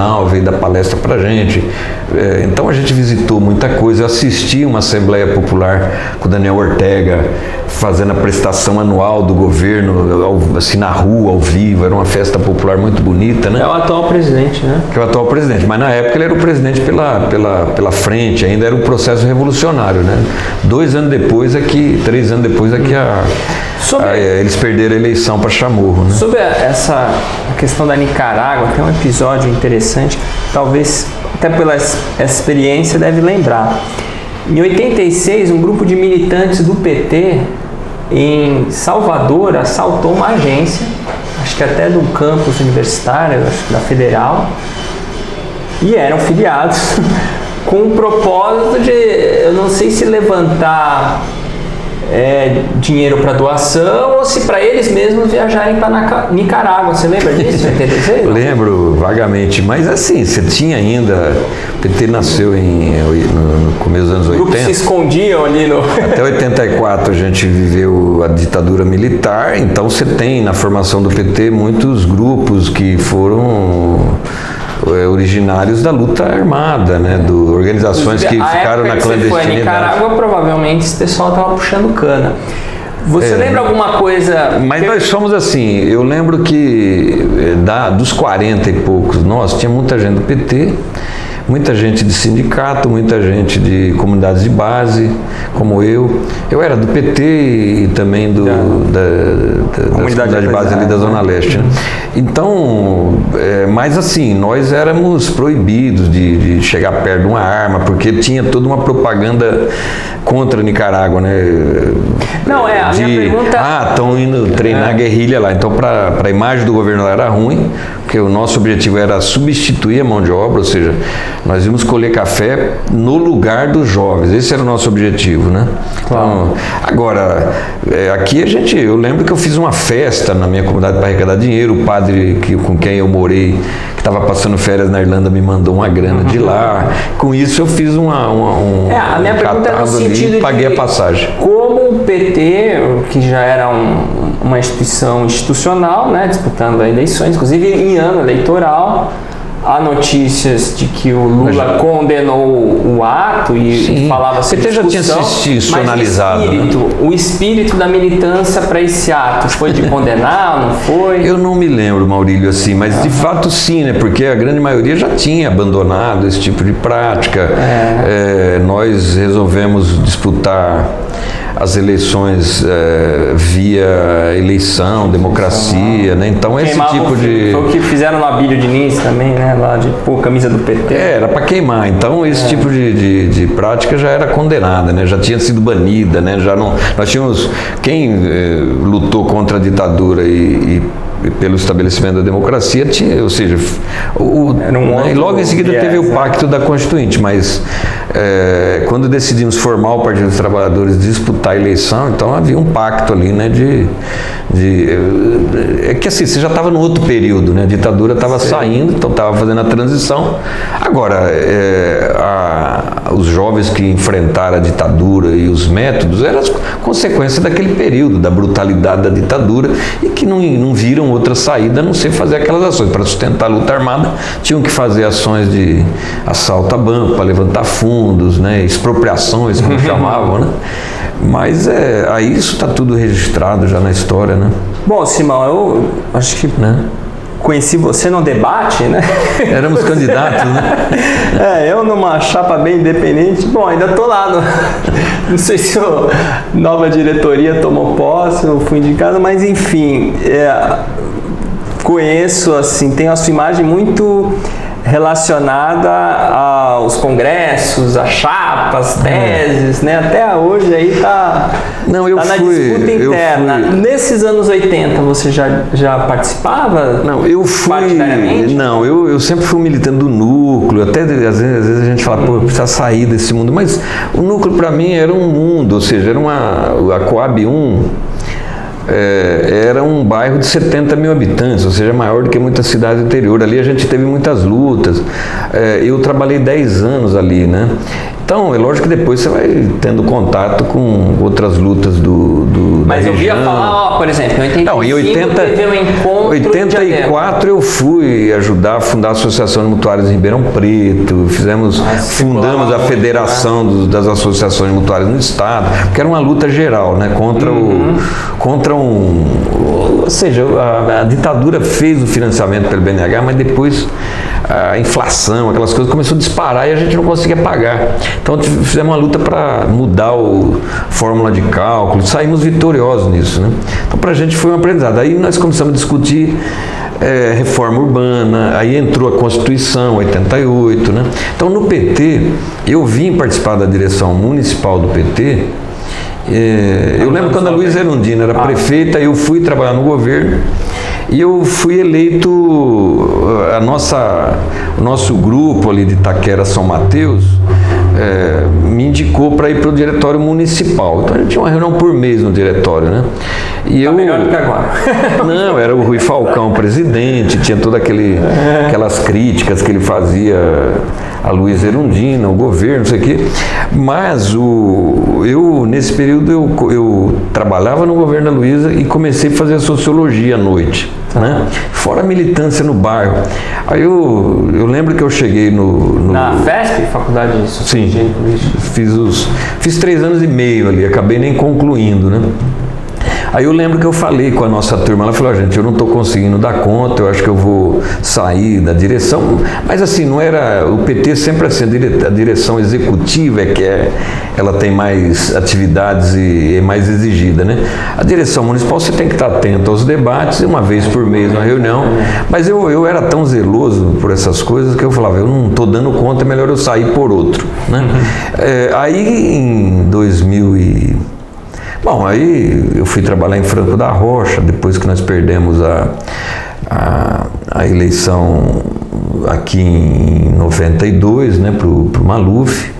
Blumenau veio dar palestra para a gente. Então a gente visitou muita coisa. Eu assisti uma Assembleia Popular com o Daniel Ortega, fazendo a prestação anual do governo, assim, na rua, ao vivo. Era uma festa popular muito bonita, né? É o atual presidente, né? Que é o atual presidente, mas na época ele era o presidente pela frente, ainda era um processo revolucionário, né? 3 anos depois é que eles perderam a eleição para Chamorro, né? Sobre a questão da Nicarágua, tem um episódio interessante, talvez até pela experiência deve lembrar. Em 86, um grupo de militantes do PT em Salvador assaltou uma agência, acho que até do campus universitário, acho que da Federal, e eram filiados com o propósito de, eu não sei se levantar dinheiro para doação ou se para eles mesmos viajarem para Nicarágua. Você lembra disso, em 86? Lembro vagamente, mas assim, você tinha ainda, o PT nasceu no começo dos anos 80. Grupos se escondiam ali no... Até 84 a gente viveu a ditadura militar, então você tem na formação do PT muitos grupos que foram originários da luta armada, né? Organizações que ficaram na clandestinidade. Você foi em Nicarágua, provavelmente esse pessoal estava puxando cana. Você lembra alguma coisa? Mas nós somos assim, eu lembro que dos 40 e poucos nós, tinha muita gente do PT, muita gente de sindicato, muita gente de comunidades de base, como eu. Eu era do PT e também da comunidade de base ali da Zona Leste, né? Então, mas assim, nós éramos proibidos de chegar perto de uma arma, porque tinha toda uma propaganda contra a Nicarágua, né? Não, a minha pergunta... estão indo treinar guerrilha lá. Então, para a imagem do governo lá era ruim, porque o nosso objetivo era substituir a mão de obra, ou seja, nós íamos colher café no lugar dos jovens. Esse era o nosso objetivo, né? Claro. Então, agora, aqui eu lembro que eu fiz uma festa na minha comunidade para arrecadar dinheiro. O padre com quem eu morei, que estava passando férias na Irlanda, me mandou uma grana de lá. Com isso eu fiz a minha pergunta é no sentido e paguei a passagem. Como o PT, que já era uma instituição institucional, né, disputando eleições, inclusive em ano eleitoral, há notícias de que o Lula condenou o ato e falava sobre o PT já tinha se institucionalizado. Mas o espírito da militância para esse ato foi de condenar, não foi? Eu não me lembro, Maurílio, assim, mas de fato sim, né? Porque a grande maioria já tinha abandonado esse tipo de prática. Nós resolvemos disputar as eleições via eleição, democracia, né? Então esse tipo de... Foi o que fizeram no Abílio Diniz também, né? Lá de pôr camisa do PT. Era para queimar. Então esse tipo de prática já era condenada, né? Já tinha sido banida, né? Já não... Nós tínhamos... Quem lutou contra a ditadura e pelo estabelecimento da democracia, ou seja, e logo em seguida teve o Pacto da Constituinte, mas quando decidimos formar o Partido dos Trabalhadores, disputar a eleição, então havia um pacto ali, né, é que assim, você já estava no outro período, né, a ditadura estava saindo, então estava fazendo a transição. Agora, os jovens que enfrentaram a ditadura e os métodos eram as consequências daquele período, da brutalidade da ditadura, e que não viram outra saída a não ser fazer aquelas ações. Para sustentar a luta armada, tinham que fazer ações de assalto a banco, para levantar fundos, né, expropriações, como chamavam, né? Mas aí isso está tudo registrado já na história, né? Bom, Simão, eu acho que conheci você no debate, né? Éramos candidatos, né? Eu numa chapa bem independente. Bom, ainda tô lá. Não sei se a nova diretoria tomou posse, eu fui indicado, mas enfim, conheço, assim, tenho a sua imagem muito relacionada aos congressos, às chapas, teses, né? Até hoje aí tá na disputa interna. Nesses anos 80 você já participava? Não, eu sempre fui militante do núcleo, até às vezes a gente fala, pô, eu preciso sair desse mundo, mas o núcleo para mim era um mundo, ou seja, era a Coab 1, era um bairro de 70 mil habitantes, ou seja, maior do que muitas cidades do interior. Ali a gente teve muitas lutas. Eu trabalhei 10 anos ali, né? Então, é lógico que depois você vai tendo contato com outras lutas Mas da eu região. ia falar, ó, por exemplo, em 85 Não, em teve um encontro 84 eu fui ajudar a fundar a Associação de Mutuários em Ribeirão Preto, fundamos a Federação das Associações Mutuárias no Estado, porque era uma luta geral, né, ou seja, a ditadura fez o financiamento pelo BNH, mas depois a inflação, aquelas coisas começou a disparar e a gente não conseguia pagar. Então fizemos uma luta para mudar a fórmula de cálculo, saímos vitoriosos nisso, né? Então para a gente foi um aprendizado. Aí nós começamos a discutir reforma urbana, aí entrou a Constituição, 88, né? Então no PT, eu vim participar da direção municipal do PT. Eu lembro quando a Luísa Erundina era prefeita, eu fui trabalhar no governo e eu fui eleito, o nosso grupo ali de Itaquera São Mateus me indicou para ir para o diretório municipal. Então a gente tinha uma reunião por mês no diretório, né? E tá melhor do que agora. Não, era o Rui Falcão presidente, tinha todas aquelas críticas que ele fazia a Luísa Erundina, o governo, não sei o quê. Mas eu nesse período, eu trabalhava no governo da Luísa e comecei a fazer sociologia à noite, né? Fora a militância no bairro. Aí eu lembro que eu cheguei na FESP, Faculdade de Sociologia e Política? Fiz 3 anos e meio ali, acabei nem concluindo, né? Aí eu lembro que eu falei com a nossa turma, ela falou, gente, eu não estou conseguindo dar conta, eu acho que eu vou sair da direção, mas assim, não era, o PT sempre assim, a direção executiva ela tem mais atividades e é mais exigida, né? A direção municipal você tem que estar atento aos debates, uma vez por mês na reunião, mas eu era tão zeloso por essas coisas que eu falava, eu não estou dando conta, é melhor eu sair por outro, né? Aí em 2000 Bom, aí eu fui trabalhar em Franco da Rocha, depois que nós perdemos a eleição aqui em 92, né, pro Maluf.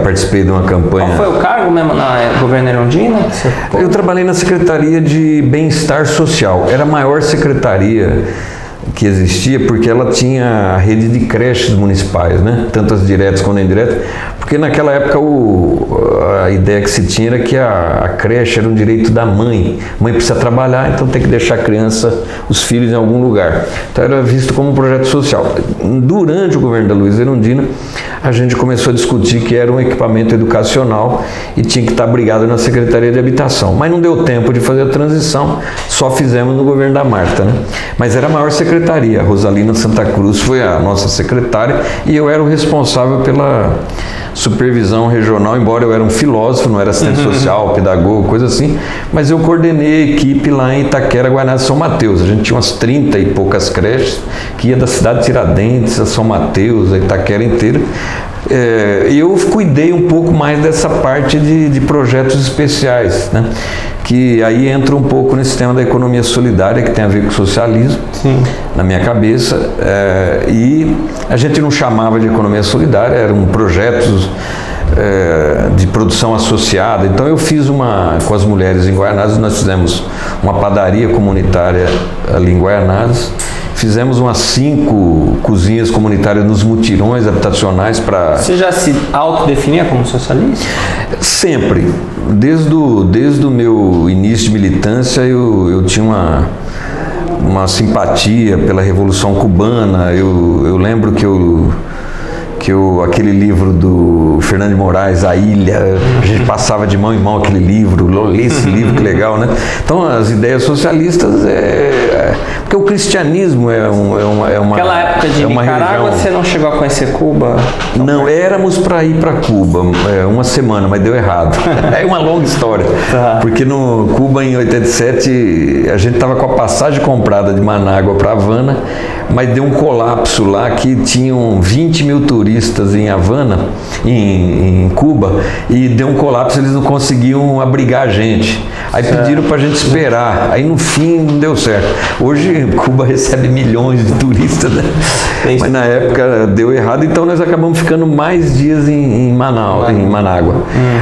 Participei de uma campanha... Qual foi o cargo mesmo na governo Erundina? Eu trabalhei na Secretaria de Bem-Estar Social, era a maior secretaria que existia, porque ela tinha a rede de creches municipais, né? Tanto as diretas quanto as indiretas, porque naquela época a ideia que se tinha era que a creche era um direito da mãe. A mãe precisa trabalhar, então tem que deixar a criança, os filhos em algum lugar. Então era visto como um projeto social. Durante o governo da Luísa Erundina, a gente começou a discutir que era um equipamento educacional e tinha que estar abrigado na Secretaria de Habitação. Mas não deu tempo de fazer a transição, só fizemos no governo da Marta, né? Mas era a maior secretaria. A Rosalina Santa Cruz foi a nossa secretária e eu era o responsável pela supervisão regional, embora eu era um filósofo, não era assistente social, pedagogo, coisa assim, mas eu coordenei a equipe lá em Itaquera, Guaraná de São Mateus. A gente tinha umas 30 e poucas creches que ia da cidade de Tiradentes a São Mateus, a Itaquera inteira. Eu cuidei um pouco mais dessa parte de projetos especiais, né? Que aí entra um pouco nesse tema da economia solidária, que tem a ver com o socialismo, sim, na minha cabeça. E a gente não chamava de economia solidária, eram projetos de produção associada. Então eu fiz com as mulheres em Guaianazes, nós fizemos uma padaria comunitária ali em Guaianazes. Fizemos umas 5 cozinhas comunitárias nos mutirões habitacionais para... Você já se autodefinia como socialista? Sempre. Desde o meu início de militância, eu tinha uma simpatia pela Revolução Cubana. Eu lembro que aquele livro do Fernando de Moraes, A Ilha, a gente passava de mão em mão aquele livro, li esse livro, que legal, né? Então, as ideias socialistas, porque o cristianismo é uma Aquela época de Nicarágua, religião. Você não chegou a conhecer Cuba? Não, éramos para ir para Cuba, uma semana, mas deu errado. É uma longa história, porque no Cuba, em 87, a gente estava com a passagem comprada de Manágua para Havana, mas deu um colapso lá que tinham 20 mil turistas em Havana, em Cuba, e deu um colapso, eles não conseguiam abrigar a gente. Aí pediram para a gente esperar, aí no fim não deu certo. Hoje Cuba recebe milhões de turistas, né? Mas na época deu errado, então nós acabamos ficando mais dias em Manágua.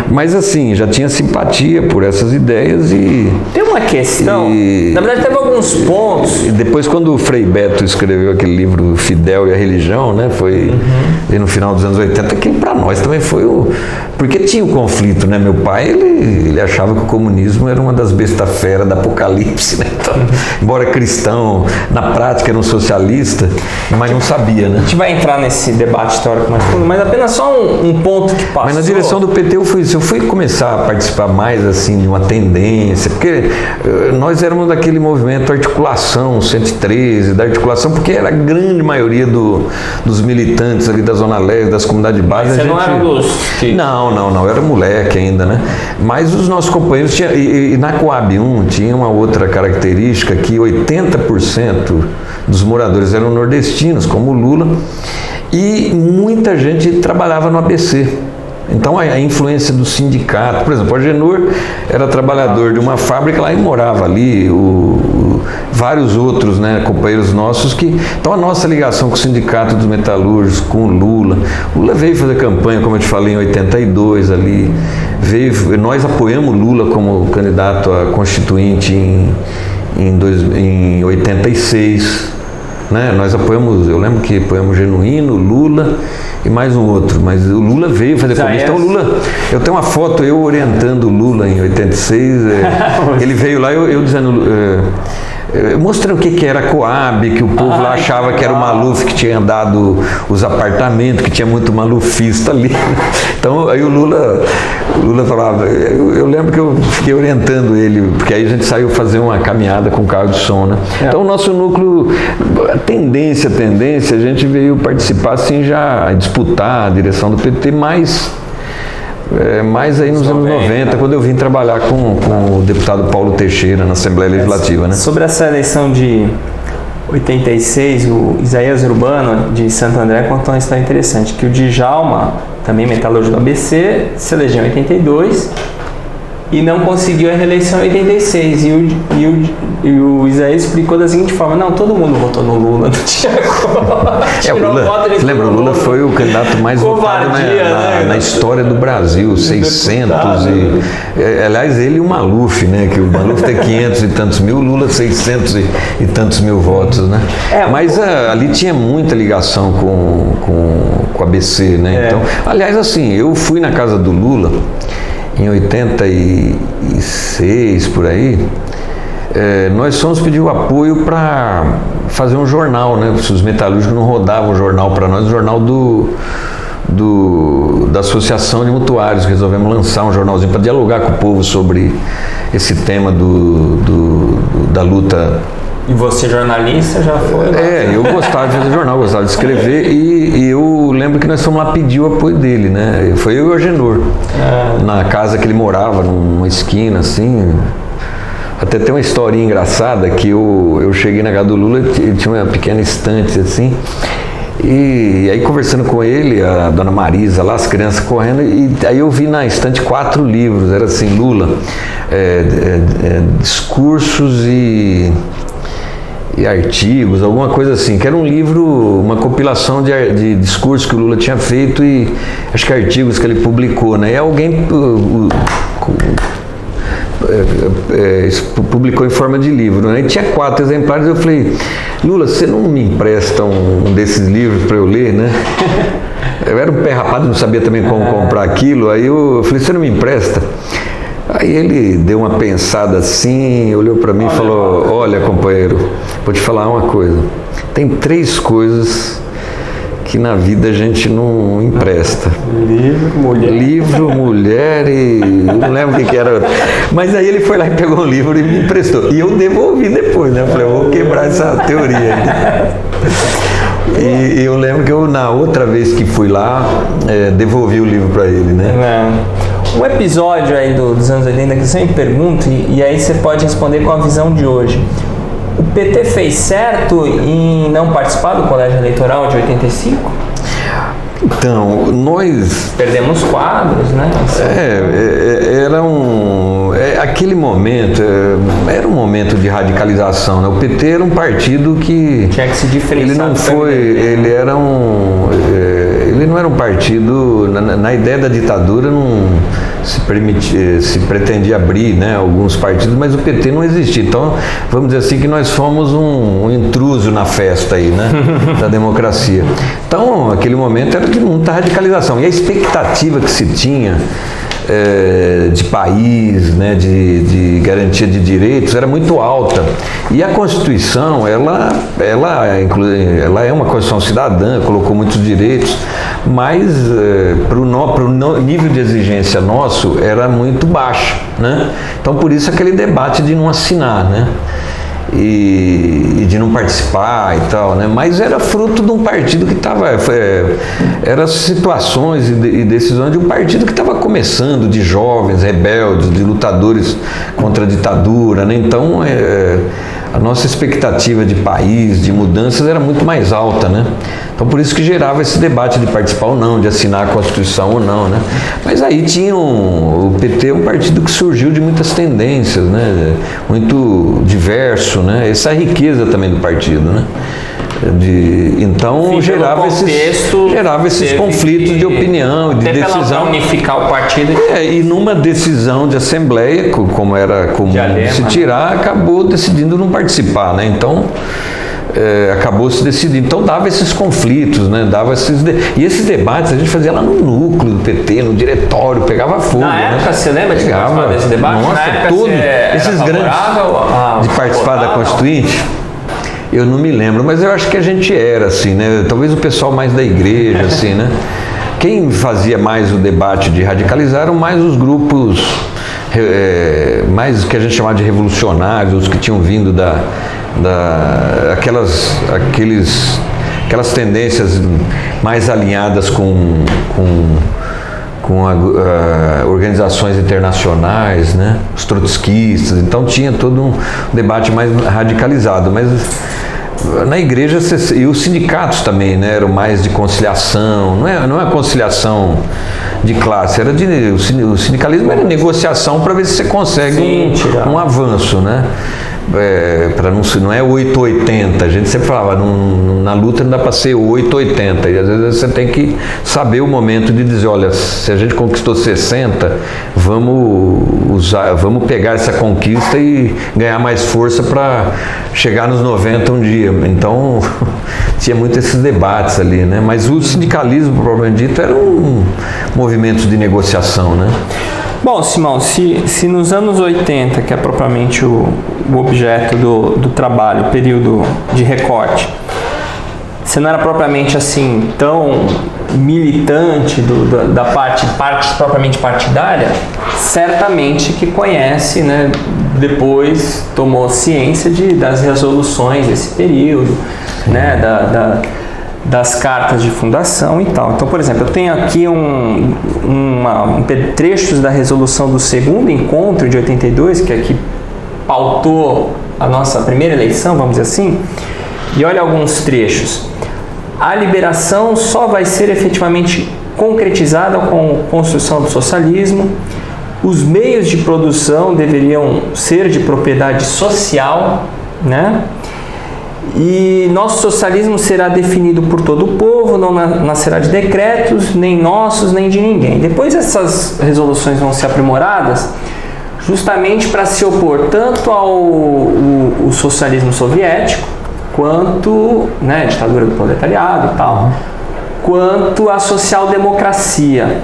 Mas assim, já tinha simpatia por essas ideias e... Tem uma questão, na verdade teve alguns pontos... E depois quando o Frei Beto escreveu aquele livro Fidel e a Religião, né, foi no final dos anos 80, que para nós também foi o... Porque tinha o conflito, né? Meu pai, ele achava que o comunismo era uma das besta-fera da Apocalipse, né? Então, embora cristão, na prática era um socialista, mas não sabia, né? A gente vai entrar nesse debate teórico mais fundo, mas apenas só um ponto que passou. Mas na direção do PT eu fui começar a participar mais assim de uma tendência, porque nós éramos daquele movimento Articulação 113, da articulação, porque era a grande maioria dos militantes ali da Zona Leste, das comunidades de base. Mas você não era dos... Não, eu era moleque ainda, né? Mas os nossos companheiros tinham, e na Coab 1 tinha uma outra característica que 80% dos moradores eram nordestinos, como o Lula, e muita gente trabalhava no ABC. Então a influência do sindicato, por exemplo, o Agenor era trabalhador de uma fábrica lá e morava ali, vários outros, né, companheiros nossos que... Então a nossa ligação com o sindicato dos metalúrgicos, com o Lula veio fazer campanha, como eu te falei, em 82 ali, nós apoiamos o Lula como candidato a constituinte em 86, né? Nós apoiamos, eu lembro que apoiamos Genuíno, Lula e mais um outro, mas o Lula veio fazer comício. Então o Lula, eu tenho uma foto eu orientando o Lula em 86, ele veio lá, eu dizendo, mostrando o que era a Coab, que o povo lá achava que era o Maluf que tinha dado os apartamentos, que tinha muito malufista ali. Então aí o Lula falava, eu lembro que eu fiquei orientando ele, porque aí a gente saiu fazer uma caminhada com o carro de som, né? Então o nosso núcleo, tendência, a gente veio participar assim já, a disputar a direção do PT, mais aí nos anos 90, quando eu vim trabalhar com o deputado Paulo Teixeira na Assembleia Legislativa, né? Sobre essa eleição de 86, o Isaías Urbano, de Santo André, contou uma história interessante, que o Djalma, também metalúrgico do ABC, se elegeu em 82 e não conseguiu a reeleição em 86. E o Isaías explicou da seguinte forma: não, todo mundo votou no Lula, não tinha você lembra, o Lula foi o candidato mais votado na história do Brasil, 600 aliás, ele e o Maluf, né, que o Maluf tem 500 e tantos mil, o Lula 600 e tantos mil votos, né? Mas ali tinha muita ligação com a ABC, né? Então, aliás, assim, eu fui na casa do Lula em 86, por aí, nós fomos pedir o apoio para fazer um jornal, né? Os metalúrgicos não rodavam o jornal para nós, o jornal da Associação de Mutuários. Resolvemos lançar um jornalzinho para dialogar com o povo sobre esse tema da luta. E você, jornalista, já foi lá? Eu gostava de fazer jornal, gostava de escrever, e eu lembro que nós fomos lá pedir o apoio dele, né? Foi eu e o Agenor, na casa que ele morava, numa esquina, assim. Até tem uma historinha engraçada, que eu cheguei na casa do Lula, ele tinha uma pequena estante, assim, e aí conversando com ele, a dona Marisa lá, as crianças correndo, e aí eu vi na estante 4 livros, era assim, Lula, discursos e artigos, alguma coisa assim, que era um livro, uma compilação de discursos que o Lula tinha feito e acho que artigos que ele publicou, né? E alguém publicou em forma de livro, né? E tinha 4 exemplares, eu falei, Lula, você não me empresta um desses livros para eu ler, né? Eu era um pé rapado, não sabia também como comprar aquilo, aí eu falei, você não me empresta? Aí ele deu uma pensada assim, olhou para mim e falou, olha, companheiro, vou te falar uma coisa, tem 3 coisas que na vida a gente não empresta. Livro, mulher e... não lembro o que era. Mas aí ele foi lá e pegou um livro e me emprestou. E eu devolvi depois, né? Eu falei, eu vou quebrar essa teoria aí. E eu lembro que eu, na outra vez que fui lá, devolvi o livro para ele, né? Um episódio aí dos anos 80 que eu sempre pergunto, e aí você pode responder com a visão de hoje. O PT fez certo em não participar do colégio eleitoral de 85? Então, nós... Perdemos quadros, né? Então, aquele momento era um momento de radicalização, né? O PT era um partido que tinha que se diferenciar. Ele não foi, ele era ele não era um partido, na ideia da ditadura não se pretendia abrir, né, alguns partidos, mas o PT não existia. Então, vamos dizer assim que nós fomos um intruso na festa aí, né, da democracia. Então, aquele momento era de muita radicalização. E a expectativa que se tinha de país, né, de garantia de direitos era muito alta. E a Constituição, ela é uma Constituição cidadã, colocou muitos direitos, mas para o nível de exigência nosso era muito baixo, né? Então, por isso aquele debate de não assinar, né? E de não participar e tal, né? Mas era fruto de um partido que estava... Eram situações e decisões de um partido que estava começando, de jovens, rebeldes, de lutadores contra a ditadura, né? Então, a nossa expectativa de país, de mudanças, era muito mais alta, né? Então, por isso que gerava esse debate de participar ou não, de assinar a Constituição ou não, né? Mas aí tinha o PT é um partido que surgiu de muitas tendências, né? Muito diverso, né? Essa é a riqueza também do partido, né? Então, gerava esses conflitos de opinião, de decisão. Para unificar o partido. E numa decisão de assembleia, como era comum se tirar, acabou decidindo não participar, né? Então, acabou se decidindo. Então, dava esses conflitos, né? E esses debates a gente fazia lá no núcleo do PT, no diretório, pegava fogo. Na época, você lembra de participar desse debate? Nossa, esses grandes de participar da Constituinte. Eu não me lembro, mas eu acho que a gente era assim, né? Talvez o pessoal mais da igreja, assim, né? Quem fazia mais o debate de radicalizar eram mais os grupos, mais que a gente chamava de revolucionários, os que tinham vindo aquelas tendências mais alinhadas com organizações internacionais, né? Os trotskistas. Então tinha todo um debate mais radicalizado, mas na igreja e os sindicatos também, né, eram mais de conciliação. Não é conciliação de classe, o sindicalismo era negociação para ver se você consegue um avanço, né? Não é 880, a gente sempre falava, na luta não dá para ser 880, e às vezes você tem que saber o momento de dizer, olha, se a gente conquistou 60, vamos pegar essa conquista e ganhar mais força para chegar nos 90 um dia. Então, tinha muito esses debates ali, né? Mas o sindicalismo, propriamente dito, era um movimento de negociação, né? Bom, Simão, se nos anos 80, que é propriamente o objeto do trabalho, o período de recorte, você não era propriamente assim tão militante da parte propriamente partidária, certamente que conhece, né? Depois tomou ciência das resoluções desse período, né? Das cartas de fundação e tal. Então, por exemplo, eu tenho aqui trechos da resolução do segundo encontro de 82, que é que pautou a nossa primeira eleição, vamos dizer assim, e olha alguns trechos. A liberação só vai ser efetivamente concretizada com a construção do socialismo. Os meios de produção deveriam ser de propriedade social, né? E nosso socialismo será definido por todo o povo, não nascerá de decretos, nem nossos, nem de ninguém. Depois essas resoluções vão ser aprimoradas justamente para se opor tanto ao socialismo soviético, quanto, né, ditadura do proletariado e tal, quanto à social-democracia.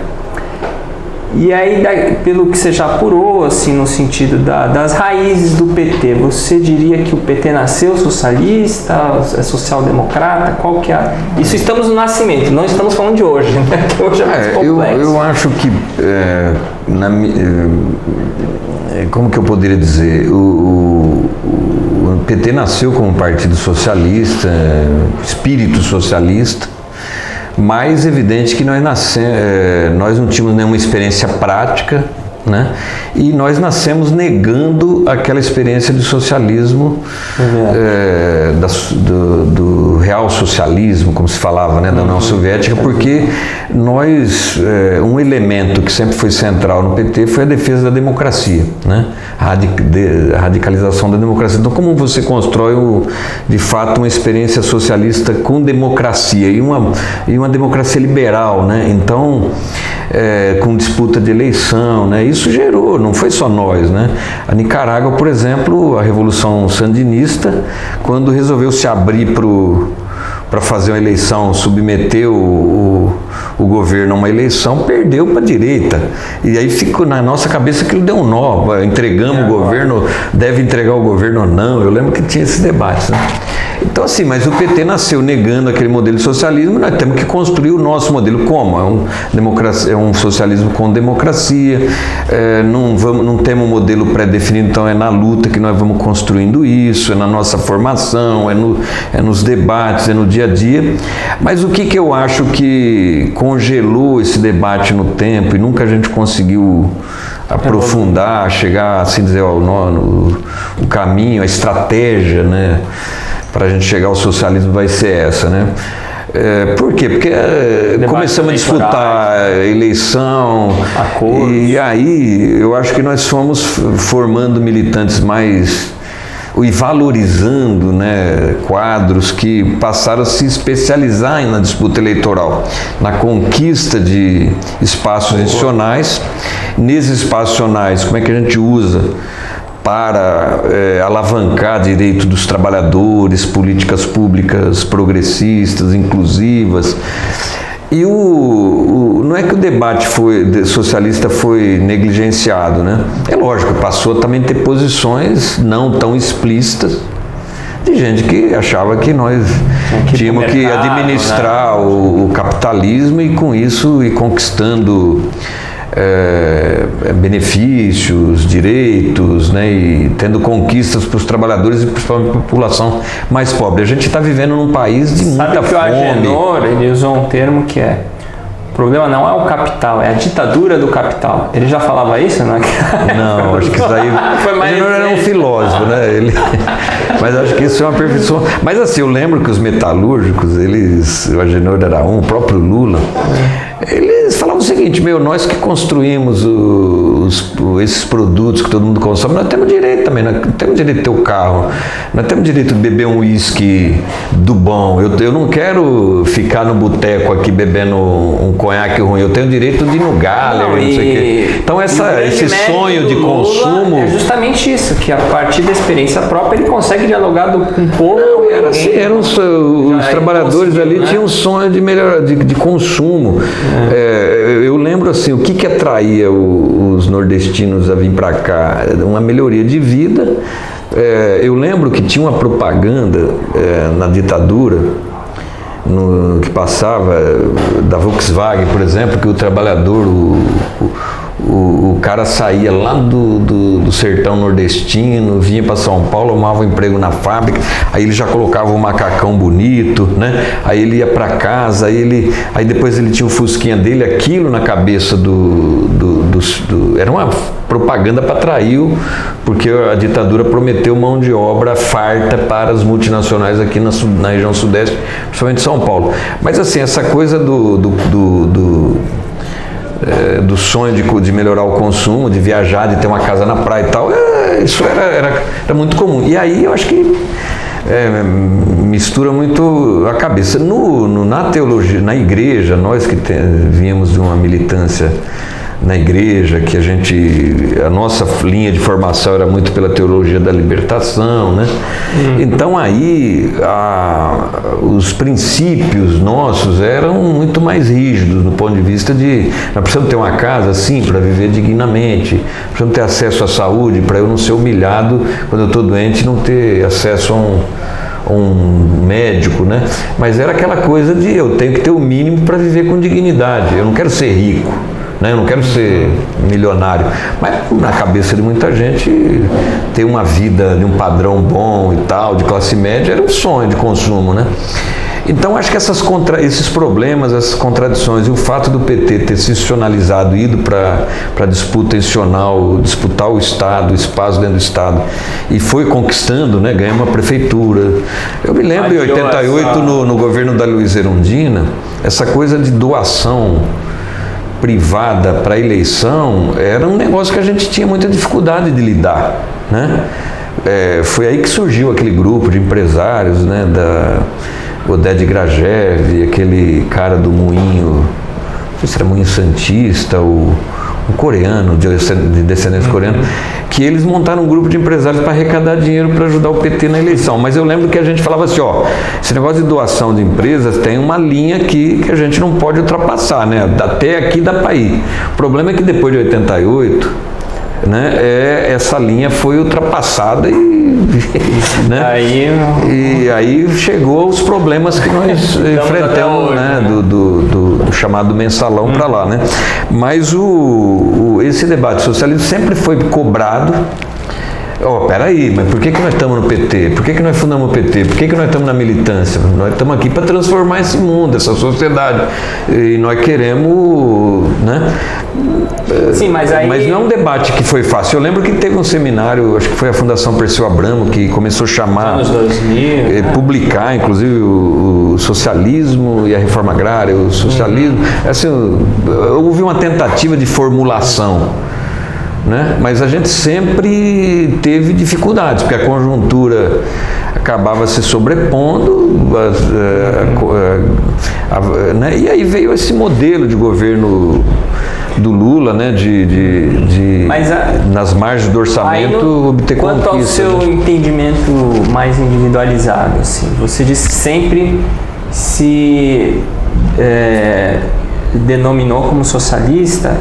E aí, pelo que você já apurou, assim, no sentido das raízes do PT, você diria que o PT nasceu socialista, é social-democrata? Qual que é? Isso estamos no nascimento, não estamos falando de hoje, né? Que hoje é mais complexo. Eu acho que, como que eu poderia dizer, o PT nasceu como um partido socialista, espírito socialista, mas evidente que nós não tínhamos nenhuma experiência prática né? E nós nascemos negando aquela experiência de socialismo, do real socialismo, como se falava, né, da União Soviética, porque nós, um elemento que sempre foi central no PT foi a defesa da democracia, né? A radicalização da democracia. Então, como você constrói, de fato, uma experiência socialista com democracia e uma democracia liberal, né? Então, com disputa de eleição, né? Isso gerou, não foi só nós, né? A Nicarágua, por exemplo, a Revolução Sandinista, quando resolveu se abrir para fazer uma eleição, submeter o governo a uma eleição, perdeu para a direita. E aí ficou na nossa cabeça que deu um nó. Entregamos o governo, deve entregar o governo ou não. Eu lembro que tinha esses debates, né? Então, assim, mas o PT nasceu negando aquele modelo de socialismo, nós temos que construir o nosso modelo. Como? É um socialismo com democracia, não temos um modelo pré-definido, então é na luta que nós vamos construindo isso, é na nossa formação, é nos debates, é no dia a dia. Mas o que eu acho que congelou esse debate no tempo e nunca a gente conseguiu aprofundar, chegar, assim dizer, o caminho, a estratégia, né, para a gente chegar ao socialismo vai ser essa, né? Por quê? Porque começamos a disputar eleição, acordos. E aí eu acho que nós fomos formando militantes mais e valorizando, né, quadros que passaram a se especializar na disputa eleitoral, na conquista de espaços institucionais. Nesses espaços institucionais, como é que a gente usa para alavancar direito dos trabalhadores, políticas públicas progressistas, inclusivas. E não é que o debate socialista foi negligenciado, né? É lógico, passou a também ter posições não tão explícitas de gente que achava que nós tínhamos que administrar, né, o capitalismo e com isso ir conquistando benefícios, direitos, né, e tendo conquistas para os trabalhadores e principalmente para a população mais pobre. A gente está vivendo num país de muita fome. Sabe que o Agenor, ele usou um termo que o problema não é o capital, é a ditadura do capital. Ele já falava isso, né? Não, acho que isso aí... O Agenor era um filósofo, né? Mas acho que isso é uma perfeição. Mas assim, eu lembro que os metalúrgicos, o Agenor era o próprio Lula, eles falavam o seguinte: nós que construímos esses produtos que todo mundo consome, nós temos direito também, nós temos direito de ter o carro, nós temos direito de beber um uísque do bom. Eu não quero ficar no boteco aqui bebendo um conhaque ruim, eu tenho direito de ir no Galler, não sei o quê. Então esse sonho de consumo... É justamente isso, que a partir da experiência própria ele consegue dialogar com o povo. Não, os trabalhadores ali, né, tinham um sonho de consumo. Eu lembro assim, o que atraía os nordestinos a vir para cá? Uma melhoria de vida. Eu lembro que tinha uma propaganda na ditadura que passava da Volkswagen, por exemplo, que o trabalhador, o cara saía lá do sertão nordestino, vinha para São Paulo, arrumava um emprego na fábrica, aí ele já colocava um macacão bonito, né? Aí ele ia para casa, aí depois ele tinha o fusquinha dele, aquilo na cabeça era uma propaganda para atrair, porque a ditadura prometeu mão de obra farta para as multinacionais aqui na região sudeste, principalmente São Paulo. Mas assim, essa coisa do sonho de melhorar o consumo, de viajar, de ter uma casa na praia e tal, isso era muito comum. E aí eu acho que mistura muito a cabeça. Na teologia, na igreja, nós que viemos de uma militância na igreja, que a nossa linha de formação era muito pela teologia da libertação, né? Então aí os princípios nossos eram muito mais rígidos no ponto de vista de nós precisamos ter uma casa assim para viver dignamente, precisamos ter acesso à saúde para eu não ser humilhado quando eu estou doente, não ter acesso a um médico, né? Mas era aquela coisa de eu tenho que ter o mínimo para viver com dignidade, eu não quero ser rico, né? Eu não quero ser milionário, mas na cabeça de muita gente ter uma vida de um padrão bom e tal, de classe média, era um sonho de consumo, né? Então acho que esses problemas, essas contradições e o fato do PT ter se institucionalizado, ido para a disputa institucional, disputar o Estado, o espaço dentro do Estado, e foi conquistando, né, ganhou uma prefeitura. Eu me lembro em 88 no governo da Luiza Erundina, essa coisa de doação privada para eleição era um negócio que a gente tinha muita dificuldade de lidar, né? Foi aí que surgiu aquele grupo de empresários, né, da Oded Grajev, aquele cara do Moinho, não sei se era Moinho Santista, um coreano, de descendência coreana, que eles montaram um grupo de empresários para arrecadar dinheiro para ajudar o PT na eleição. Mas eu lembro que a gente falava assim, esse negócio de doação de empresas tem uma linha aqui que a gente não pode ultrapassar, né? Até aqui dá para ir. O problema é que depois de 88, né, essa linha foi ultrapassada né? E aí chegou os problemas que nós enfrentamos, né, do chamado mensalão para lá, né? Mas esse debate socialista sempre foi cobrado. Peraí, mas por que nós estamos no PT? Por que nós fundamos o PT? Por que nós estamos na militância? Nós estamos aqui para transformar esse mundo, essa sociedade. E nós queremos, né? Sim, mas não é um debate que foi fácil. Eu lembro que teve um seminário, acho que foi a Fundação Perseu Abramo, que começou a chamar, anos 2000, publicar, inclusive, o socialismo e a reforma agrária, o socialismo. Assim, houve uma tentativa de formulação, né? Mas a gente sempre teve dificuldades, porque a conjuntura acabava se sobrepondo, né? E aí veio esse modelo de governo do Lula, né, nas margens do orçamento, obter conquista. Quanto ao seu entendimento mais individualizado, assim, você disse que sempre se denominou como socialista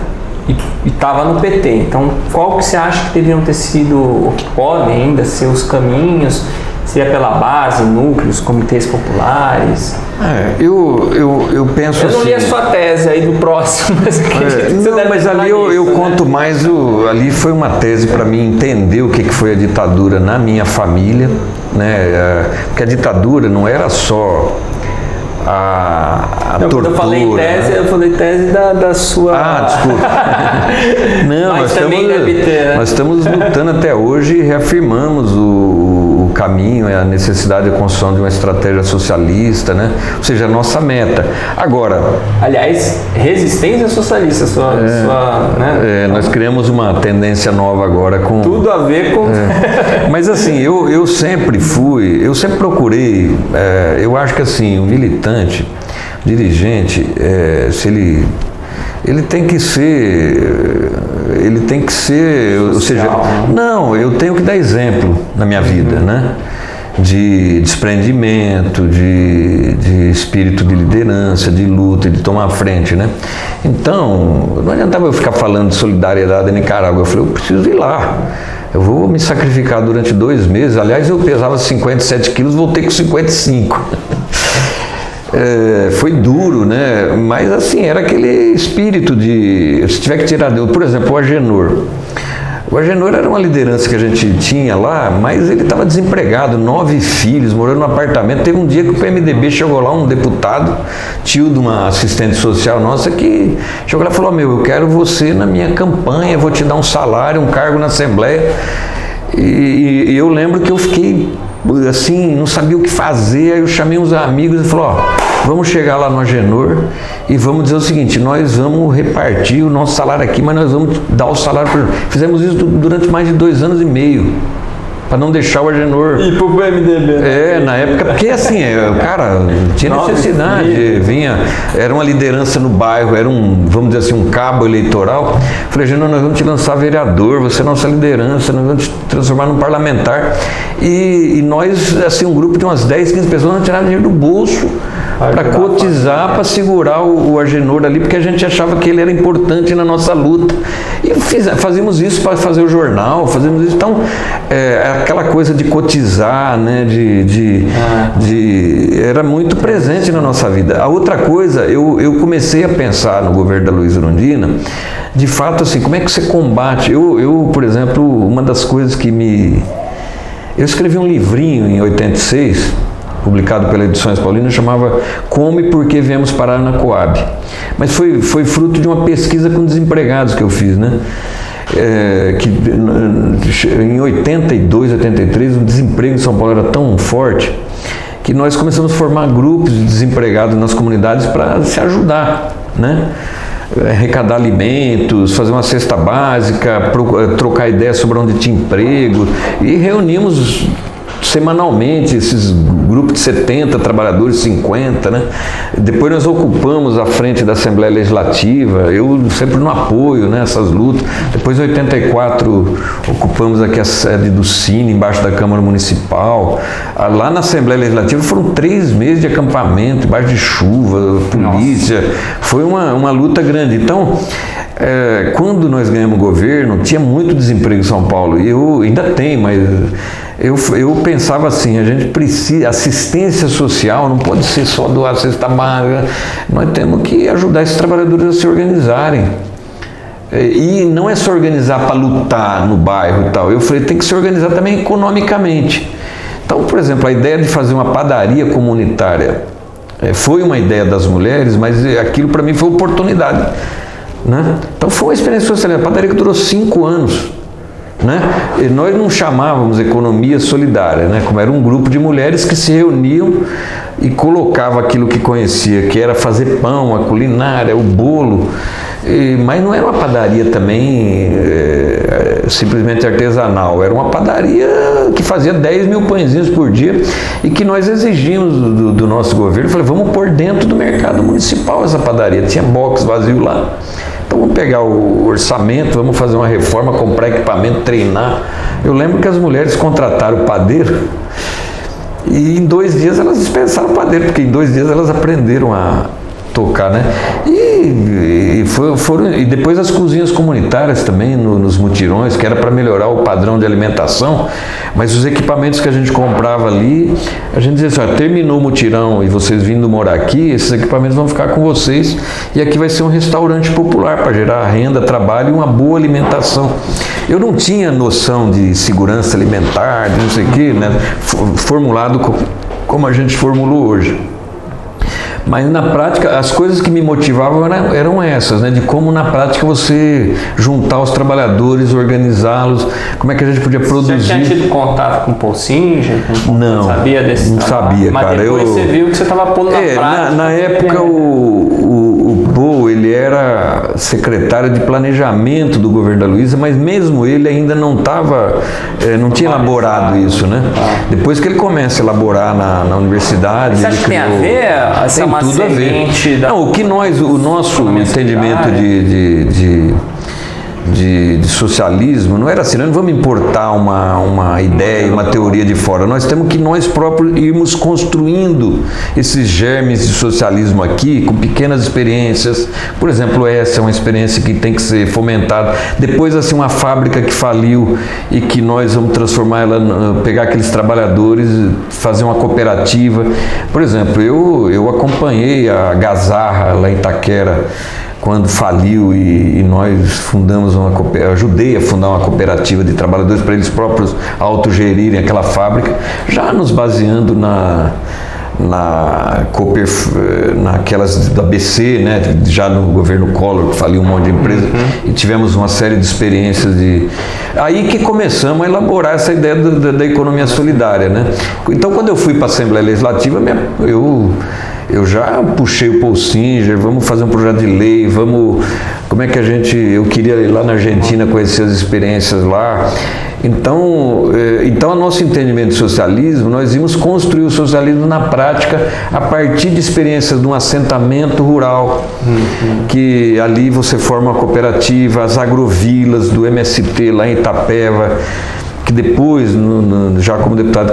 e estava no PT. Então, qual que você acha que deveriam ter sido, ou que podem ainda ser os caminhos? Seria pela base, núcleos, comitês populares? Eu penso assim... Eu não li a sua tese aí do próximo, mas mas ali eu conto mais, ali foi uma tese para mim entender o que foi a ditadura na minha família, né? Porque a ditadura não era só a tortura. Eu falei tese, né? Eu falei tese da sua... desculpa. Não, nós estamos lutando até hoje e reafirmamos o caminho, a necessidade de construção de uma estratégia socialista, né? Ou seja, a nossa meta. Agora... Aliás, resistência socialista, né? Nós criamos uma tendência nova agora com... Tudo a ver com... Mas assim, eu sempre procurei, eu acho que assim, o militante, o dirigente, se ele tem que ser, ou seja, não, eu tenho que dar exemplo na minha vida, né? De desprendimento, de espírito de liderança, de luta, de tomar a frente, né? Então, não adiantava eu ficar falando de solidariedade na Nicarágua. Eu falei, eu preciso ir lá. Eu vou me sacrificar durante 2 meses. Aliás, eu pesava 57 quilos, voltei com 55. Foi duro, né? Mas assim, era aquele espírito de... Se tiver que tirar Deus, por exemplo, o Agenor. O Agenor era uma liderança que a gente tinha lá, mas ele estava desempregado, 9 filhos, morando num apartamento. Teve um dia que o PMDB chegou lá, um deputado, tio de uma assistente social nossa, que chegou lá e falou, eu quero você na minha campanha, vou te dar um salário, um cargo na Assembleia. E eu lembro que eu fiquei assim, não sabia o que fazer, aí eu chamei uns amigos e falei, vamos chegar lá no Agenor e vamos dizer o seguinte, nós vamos repartir o nosso salário aqui, mas nós vamos dar o salário para... Fizemos isso durante mais de 2 anos e meio, para não deixar o Agenor... E pro PMDB, né? Na época, porque assim, o cara tinha necessidade, era uma liderança no bairro, era vamos dizer assim, um cabo eleitoral. Falei, Agenor, nós vamos te lançar vereador, você é nossa liderança, nós vamos te transformar num parlamentar. E nós, assim, um grupo de umas 10, 15 pessoas, não tiraram dinheiro do bolso para cotizar, para segurar o Agenor ali, porque a gente achava que ele era importante na nossa luta. E fazíamos isso para fazer o jornal, fazíamos isso. Então, aquela coisa de cotizar, né, era muito presente na nossa vida. A outra coisa, eu comecei a pensar no governo da Luiza Erundina, de fato, assim, como é que você combate? Eu, por exemplo, uma das coisas que eu escrevi um livrinho em 86, publicado pela Edições Paulina, chamava Como e Por que Viemos Parar na Coab. Mas foi fruto de uma pesquisa com desempregados que eu fiz, né? Que em 82, 83, o desemprego em São Paulo era tão forte que nós começamos a formar grupos de desempregados nas comunidades para se ajudar, né? Arrecadar alimentos, fazer uma cesta básica, trocar ideias sobre onde tinha emprego, e reunimos semanalmente esses grupos de 70 trabalhadores, 50, né? Depois nós ocupamos a frente da Assembleia Legislativa, eu sempre no apoio, né, essas lutas. Depois em 84 ocupamos aqui a sede do Cine, embaixo da Câmara Municipal. Lá na Assembleia Legislativa foram 3 meses de acampamento, embaixo de chuva, polícia. Nossa. Foi uma luta grande. Então, quando nós ganhamos o governo, tinha muito desemprego em São Paulo. E eu ainda tem, mas eu pensava assim, a gente precisa, assistência social não pode ser só doar cesta básica, nós temos que ajudar esses trabalhadores a se organizarem. E não é só organizar para lutar no bairro e tal, eu falei, tem que se organizar também economicamente. Então, por exemplo, a ideia de fazer uma padaria comunitária foi uma ideia das mulheres, mas aquilo para mim foi oportunidade, né? Então foi uma experiência social, a padaria que durou 5 anos. Né? E nós não chamávamos economia solidária, né? Como era um grupo de mulheres que se reuniam e colocavam aquilo que conhecia, que era fazer pão, a culinária, o bolo, mas não era uma padaria também simplesmente artesanal, era uma padaria que fazia 10 mil pãezinhos por dia e que nós exigimos do nosso governo. Falei, vamos pôr dentro do mercado municipal essa padaria, tinha box vazio lá. Então vamos pegar o orçamento, vamos fazer uma reforma, comprar equipamento, treinar. Eu lembro que as mulheres contrataram o padeiro e em 2 dias elas dispensaram o padeiro, porque em 2 dias elas aprenderam a tocar, né? E depois as cozinhas comunitárias também, nos mutirões, que era para melhorar o padrão de alimentação, mas os equipamentos que a gente comprava ali, a gente dizia assim, terminou o mutirão e vocês vindo morar aqui, esses equipamentos vão ficar com vocês e aqui vai ser um restaurante popular para gerar renda, trabalho e uma boa alimentação. Eu não tinha noção de segurança alimentar, de não sei o quê, né? Formulado como a gente formulou hoje. Mas na prática, as coisas que me motivavam eram essas, né? De como na prática você juntar os trabalhadores, organizá-los, como é que a gente podia produzir. Você já tinha tido contato com o Paul Singer? Não, sabia desse não sabia, mas cara. Depois você viu que você estava pondo na prática. Na época o Paul, ele era secretário de planejamento do governo da Luiza, mas mesmo ele ainda não estava, não tinha elaborado isso, né? Depois que ele começa a elaborar na universidade. Você acha que tem a ver essa tudo a ver. Não, o nosso entendimento de socialismo não era assim, nós não vamos importar uma ideia, uma teoria de fora, nós temos que nós próprios irmos construindo esses germes de socialismo aqui, com pequenas experiências. Por exemplo, essa é uma experiência que tem que ser fomentada. Depois, assim, uma fábrica que faliu e que nós vamos transformar ela, pegar aqueles trabalhadores, fazer uma cooperativa. Por exemplo, eu acompanhei a Gazarra lá em Itaquera, quando faliu e nós fundamos ajudei a fundar uma cooperativa de trabalhadores para eles próprios autogerirem aquela fábrica, já nos baseando naquelas da BC, né, já no governo Collor, que faliu um monte de empresa, e tivemos uma série de experiências aí que começamos a elaborar essa ideia da economia solidária, né? Então, quando eu fui para a Assembleia Legislativa, eu já puxei o Paul Singer, vamos fazer um projeto de lei, como é que eu queria ir lá na Argentina conhecer as experiências lá. Então o nosso entendimento de socialismo, nós íamos construir o socialismo na prática a partir de experiências de um assentamento rural, que ali você forma uma cooperativa, as agrovilas do MST lá em Itapeva, que depois, já como deputado